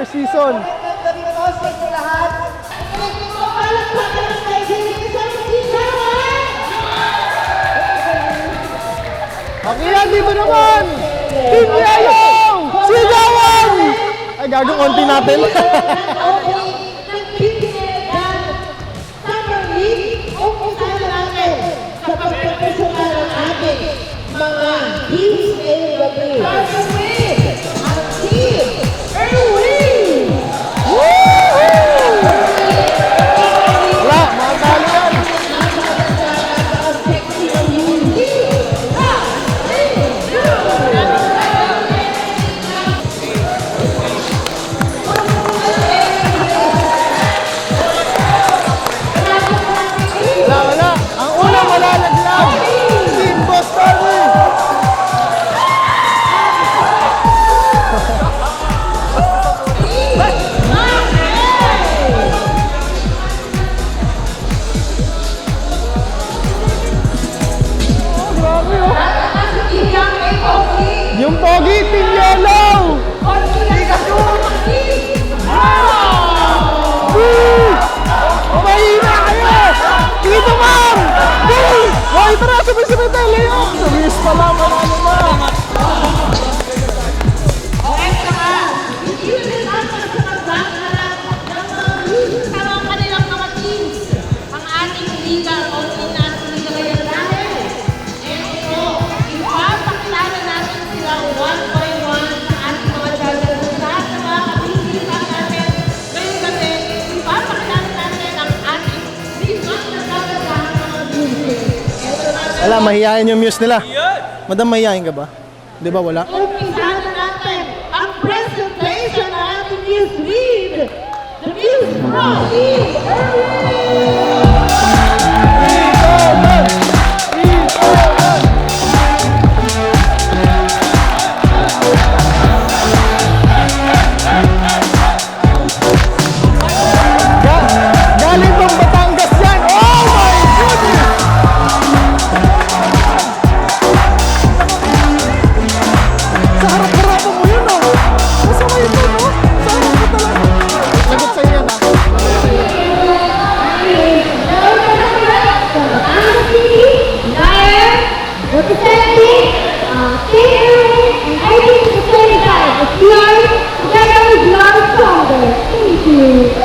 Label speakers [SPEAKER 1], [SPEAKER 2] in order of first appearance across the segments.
[SPEAKER 1] season. Pakila dito naman! Team Yellow! Sigawan! Ay, gagawin konti natin.
[SPEAKER 2] mga DSAW. Ang Team Erwin!
[SPEAKER 1] Wala, makakalo yan. Wala. Ang unang malalaglag, Team Boss Army. Yung pogi, Team Yellow! Mahina kayo! Dito, ma'am! Hoy, tara! Sabay-sabay tayo, Leo! Sabis pa lang, manalo na!
[SPEAKER 3] Ang kanilang mga teams, ang ating liga o liga ngayon dahil ito, ipapakilala natin sila one by one sa ating mga judges. Lahat ng mga kabisita natin ngayong gabi, ipapakilala natin ang ating ligas na gagawin mga judges.
[SPEAKER 1] Wala, mahihayin yung muse nila. Madam, mahihayin ka ba? Di ba wala?
[SPEAKER 3] Umpisahan natin ang presentation ng ating news lead, the news from Team Erwin!
[SPEAKER 1] Galing pang Batangas yan! Oh my goodness! Sa harap-harapan mo yun, oh! Masama yun, no? Sa harap mo talaga! Lagot sa'yo yan, ha?
[SPEAKER 2] Representing Team Erwin and I think the 25 is yours together with Lord Stronger. Thank you.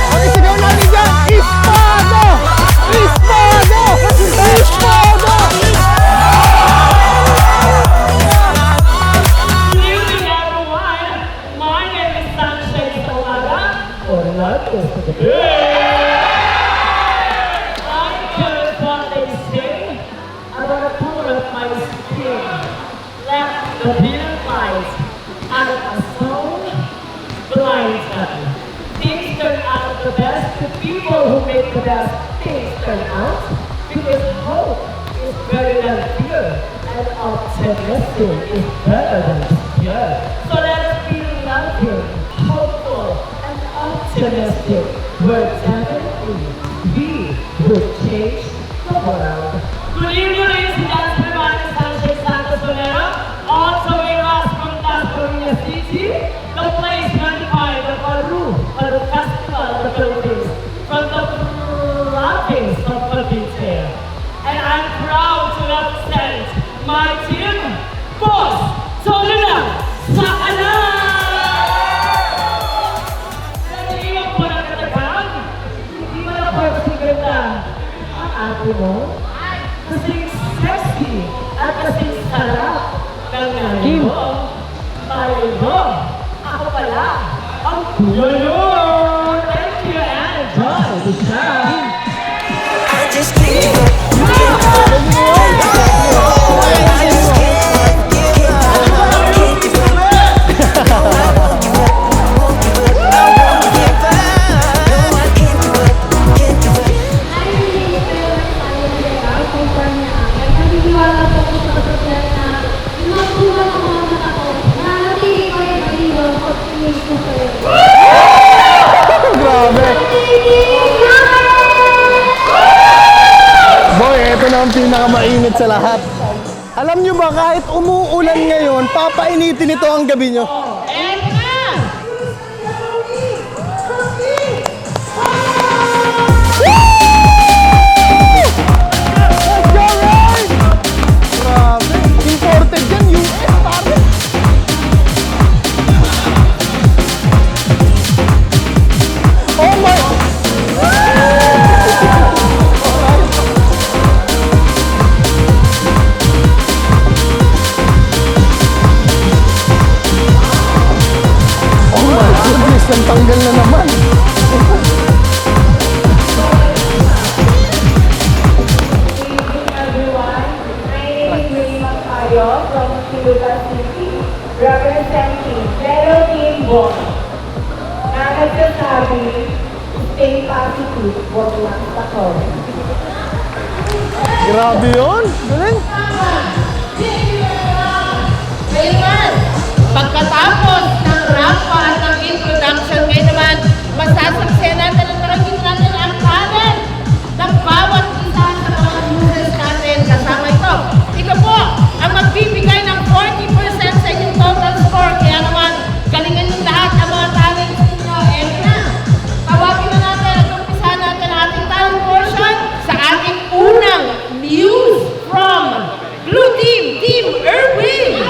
[SPEAKER 1] Ang isigaw natin dyan, Espado! Espado! Espado!
[SPEAKER 4] Good evening, everyone. My name is Sunshine Salaga. Orlando. I'm good for this day. I want to pull up my skin. Left the beer lights out of my soul. Blind button. Things turn out the best to people who make the best things turn out. Because hope is better than fear. And optimism is better than fear. So let us be loving, hopeful, and optimistic. We're definitely we will change the world. Good evening, ladies and gentlemen. My name is Sunshine Santos Valero. Also with us from Las Colinas City, the place magnified the Paru for the Festival of the Philippines from the province of Cavite. And I'm proud to represent my team, Boss Solina Sakana! Nag-iiyak po ng katagang, hindi mo na pwede ganda ang ate mo. Kasing sexy at kasing sarap ng nanay mo. Tayo mo, ako pala, ang kuya yun! Thank you and enjoy the show!
[SPEAKER 5] I just need you.
[SPEAKER 1] ang pinakamainit sa lahat. Alam nyo ba, kahit umuulan ngayon, papainitin ito ang gabi nyo.
[SPEAKER 3] Eto na!
[SPEAKER 1] Let's go, Ray! Grabe, imported yan, US, pare. Oh my... Oh my goodness, ang tanggal na naman.
[SPEAKER 4] Everyone, my name is Ray Macayo from Siluga City, representing Zero Team Boy. Na nagsasabi, stay positive, huwag lang sa COVID.
[SPEAKER 1] Grabe yun. Galing.
[SPEAKER 3] Ngayon, pagkatapos ng rampa at ng introduction, ngayon naman, masasaksiyan natin at maragin natin ang talent ng bawat isa sa mga users natin kasama ito. Ito po, ang magbibigay ng 40% sa inyong total score. Kaya naman, galingan yung lahat ang mga talents ninyo. And na, tawagin na natin at umpisa natin ang ating talent portion sa ating unang news from Blue Team, Team Irwin.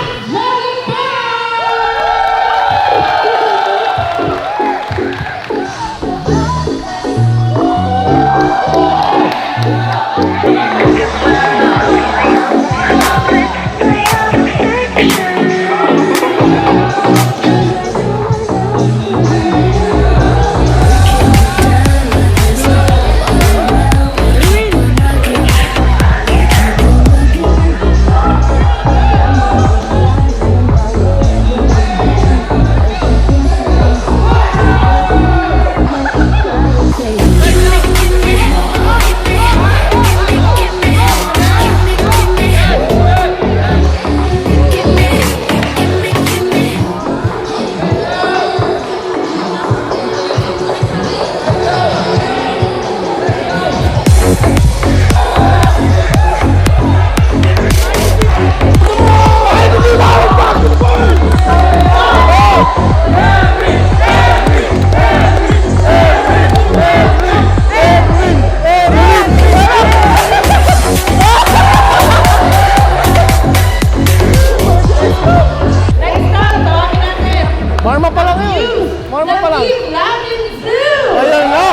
[SPEAKER 3] Next up, tawagin natin.
[SPEAKER 1] Marma pa lang yun. Marma pa lang.
[SPEAKER 3] Team Latin Zoo.
[SPEAKER 1] Ayan na.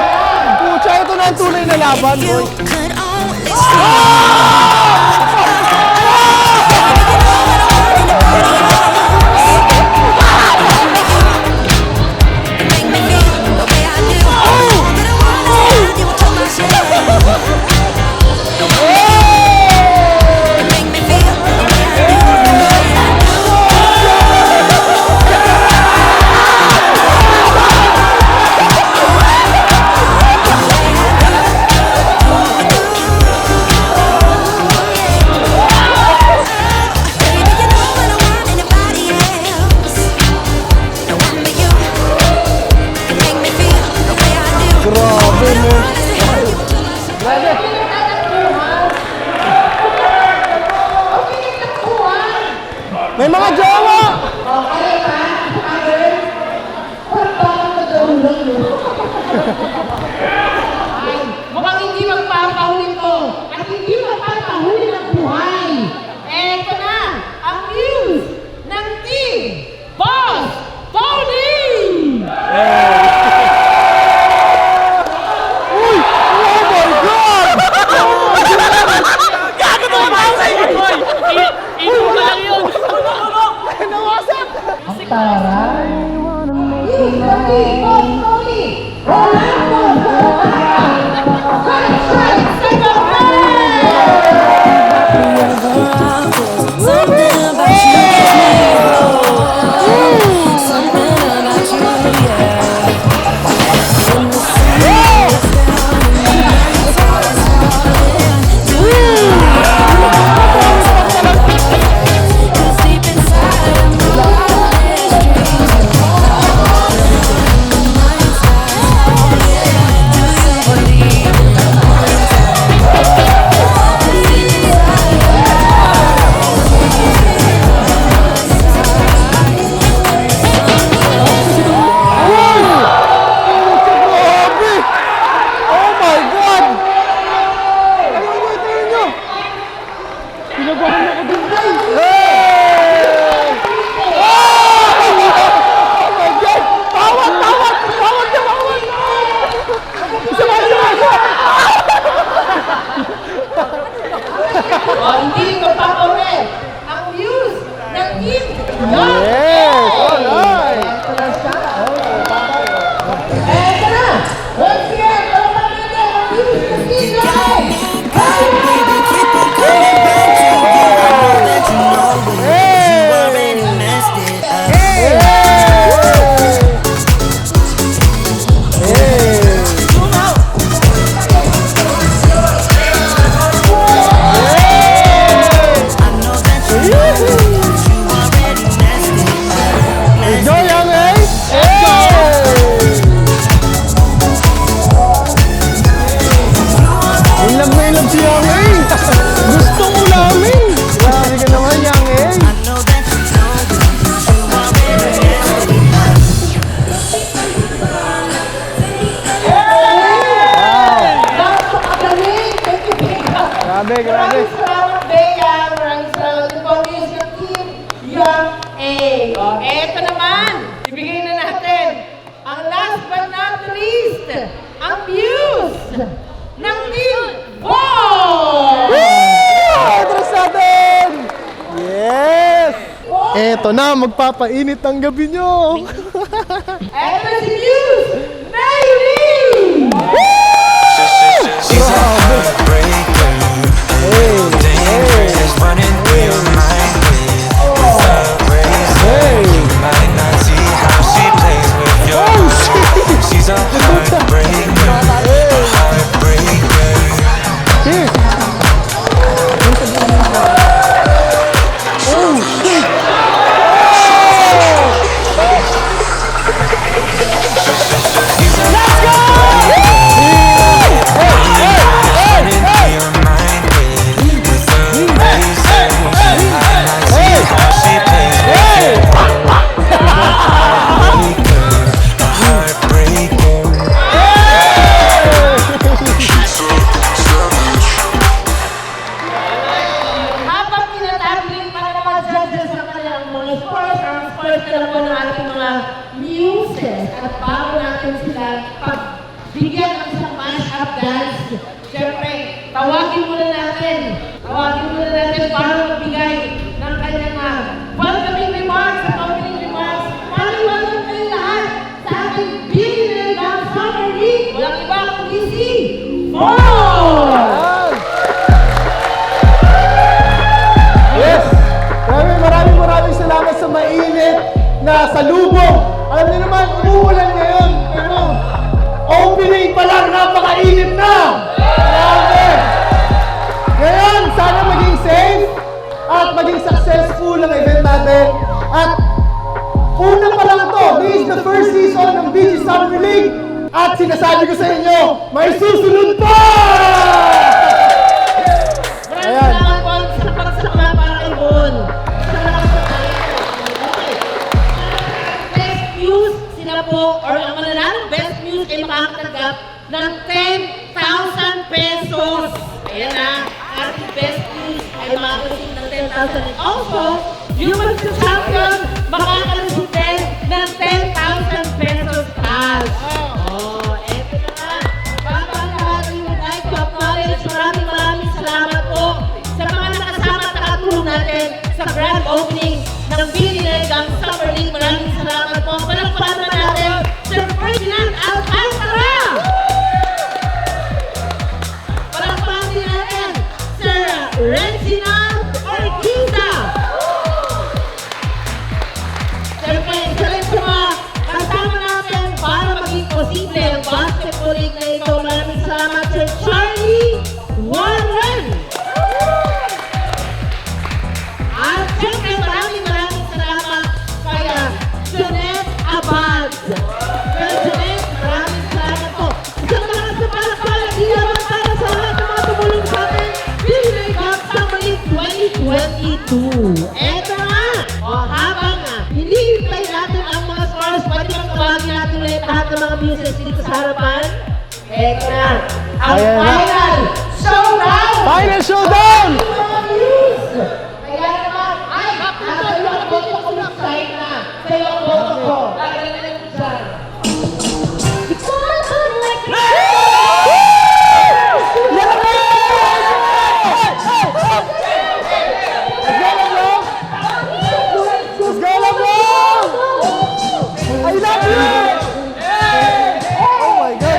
[SPEAKER 1] Pucha, ito na ang tunay na laban, boy.
[SPEAKER 5] Could only make me feel the way I do. But I wanna do it to myself. Make me feel the way I do. Baby, you know I don't want anybody else. No one but you can make me feel the way I do.
[SPEAKER 1] Grabe, man. May mga jowa!
[SPEAKER 3] Mukhang hindi magpapahuli to at hindi magpapahuli ng buhay. Eto na, ang news ng Team Boss Tony!
[SPEAKER 1] Uy! Oh my God! Gago to ba sa inyo, boy? Inulan yun! Nawasak!
[SPEAKER 2] He's the Big Boss Tony. Rolando
[SPEAKER 1] grabe.
[SPEAKER 3] Maraming salamat, Bea. Maraming salamat din po sa team Young A. O, eto naman. Ibigay na natin ang last but not least, ang views ng Team Ball!
[SPEAKER 1] Atras natin! Yes! Eto na, magpapainit ang gabi nyo.
[SPEAKER 3] Eto si Views! Mayuri!
[SPEAKER 6] She's a heartbreaker. Dangerous, running through your mind with a razor. You might not see how she plays with your heart. She's a heartbreaker. A heartbreaker. Running through your mind with a razor. You might not see how she plays with your heartbreaker. A heartbreaker.
[SPEAKER 3] Habang tinatagling para naman judges sa kanilang mga scores, ang scores na lang po ng ating mga muses. At bago natin sila pagbigyan ng isang mash-up dance, syempre, tawagin muna natin para magbigay ng kanyang welcoming remarks at opening remarks. Welcome kayo lahat sa ating Billionaire ng Summer League. Walang iba kundi si Paul!
[SPEAKER 1] Yes! Maraming salamat sa mainit na salubong. Alam niyo naman, umuulan ngayon. Pero opening pa lang, napakainit na! Grabe! Ngayon, sana maging safe at maging successful ang event natin. At una pa lang to, this is the first season ng BG Summer League. At sinasabi ko sa inyo, may susunod pa!
[SPEAKER 3] Maraming
[SPEAKER 1] Ayan.
[SPEAKER 3] salamat po sa pagsama para kay Bon. Best news sila po, or ang mananalo best news ay makakatanggap ng 10,000 pesos. Ayan na, ating best news ay makakasin ng 10,000. And also, yung magsa-champion, makakasin din ng 10,000 pesos cash. Oh, eto na nga. Bago ang lahat, we would like to acknowledge maraming salamat po sa mga nakasama at nakatulong natin sa grand opening ng Billionaire Gang Summer League. Maraming salamat po. Palakpakan na natin Sir Ferdinand Alcantara! Palakpakan din natin Sir Reginald Ortiza! Siyempre, isa rin sa mga kasama natin para maging posible ang basketball league na ito. Maraming salamat Sir Charlie Warren! At siyempre, maraming salamat kay Jeanette Abad. Kay Jeanette, maraming salamat po. Isang lakas na palakpakan, di naman para sa lahat ng mga tumulong sa atin. Billionaire Gang Summer League 2022. Eto nga! O habang hindi hintay natin ang mga scores, pwede bang kabahagi natin ulit lahat ng mga muses dito sa harapan? Eto na! Ang
[SPEAKER 1] Ayan na.
[SPEAKER 3] final showdown!
[SPEAKER 1] Final showdown!
[SPEAKER 3] Mga muse! Kaya naman, ay, nasa iyo ang boto ko ng side na. Sa iyo ang boto ko. Gagaling ko dyan.
[SPEAKER 1] Let's go, Leblon! I love you! Oh my God!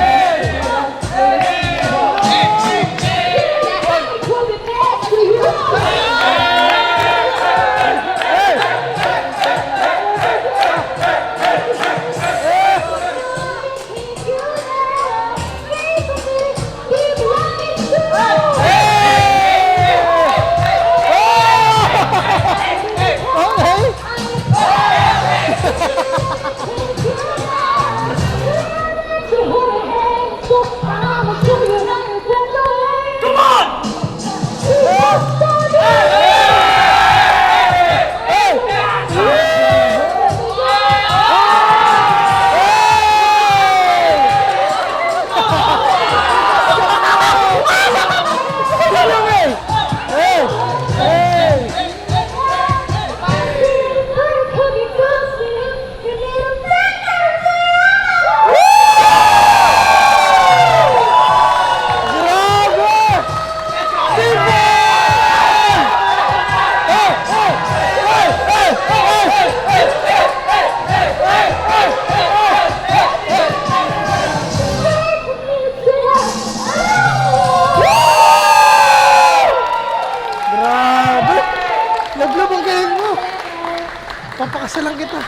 [SPEAKER 1] Papakasalan kita.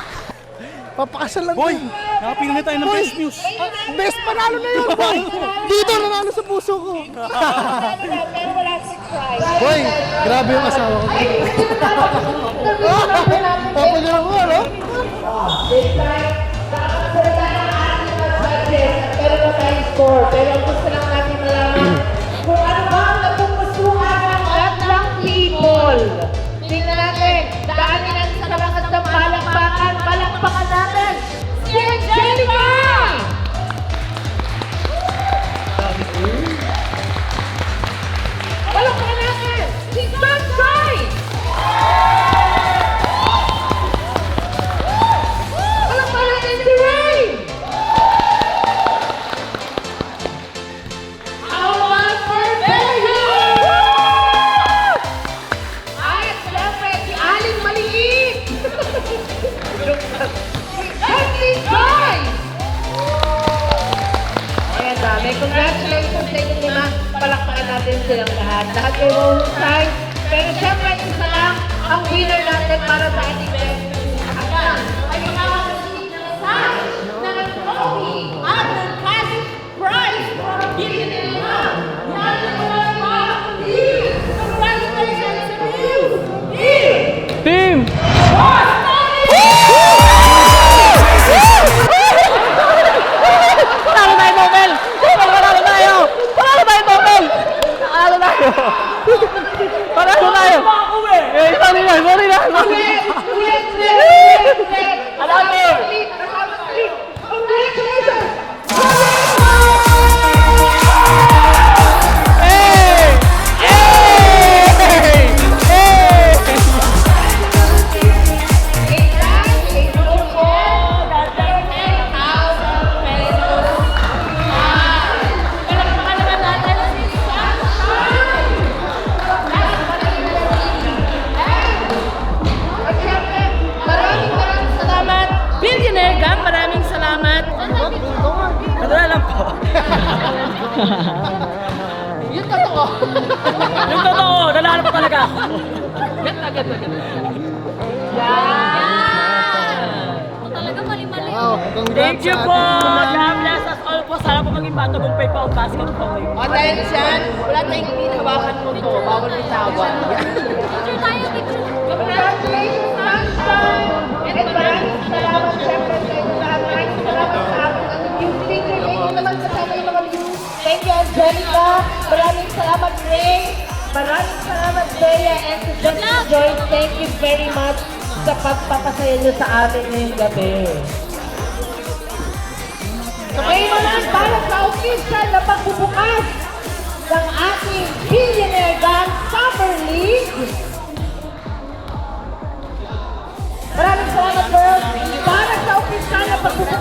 [SPEAKER 1] Papakasalan
[SPEAKER 7] Boy,
[SPEAKER 1] kita.
[SPEAKER 7] nakapili na tayo ng best news.
[SPEAKER 1] Best panalo na yun, boy! Dito nanalo sa puso ko. Boy, grabe yung asawa ko. Papagyan ako, ano?
[SPEAKER 3] Pero na tayong score. Pero gusto lang natin malaman kung ano ba ang napupusuhan ng lahat ng people. Tingnan natin. Daanin natin sa lakas ng palakpakan. Palakpakan natin. Si Angelica! Palakpakan natin. Si Sunshine! Palakpakan natin si Rain! Awan Perfecto! Ay, siyempre, si Aling Maliit! Ugly Joy! Ayan, dami. Congratulations sa inyong lima. Palakpakan natin silang lahat. Lahat kayo mahusay. Pero siyempre, isa lang ang winner natin para sa ating best. Hanggang ay makakasili ng size ng trophy at ng cash prize for Billionaire Love. Yan ang mga mga congratulations to you!
[SPEAKER 7] Team!
[SPEAKER 1] Panalo tayo, Nobel! Panalo tayo! Panalo tayo, Nobel! Panalo tayo! Panalo tayo! Eh, sorry na, sorry na!
[SPEAKER 3] Congratulations! Maraming salamat. Billionaire Gang, maraming salamat.
[SPEAKER 7] Ano na lang po?
[SPEAKER 3] Yung totoo.
[SPEAKER 7] Yung totoo, nanalo pa talaga ako.
[SPEAKER 1] Wow,
[SPEAKER 7] Thank
[SPEAKER 1] congrats
[SPEAKER 7] you
[SPEAKER 1] sa
[SPEAKER 7] po!
[SPEAKER 1] ating
[SPEAKER 7] God bless us all po. Sana po maging matagumpay pa ang basketball.
[SPEAKER 3] O dahil dyan, wala tayong hinawakan mo to. Bawal bitawan. Congratulations, Sunshine! And maraming salamat siyempre sa inyo lahat. Maraming salamat sa amin. At yung speaker, thank you naman kasama yung mga views. Thank you, Angelica. Maraming salamat, Ray. Maraming salamat, Bea. And to Justin Joyce, thank you very much sa pagpapasaya niyo sa amin ngayong gabi. Ngayon naman para sa official na pagbubukas ng ating Billionaire Gang Summer League. Maraming salamat, girls. Para sa official na pagbubukas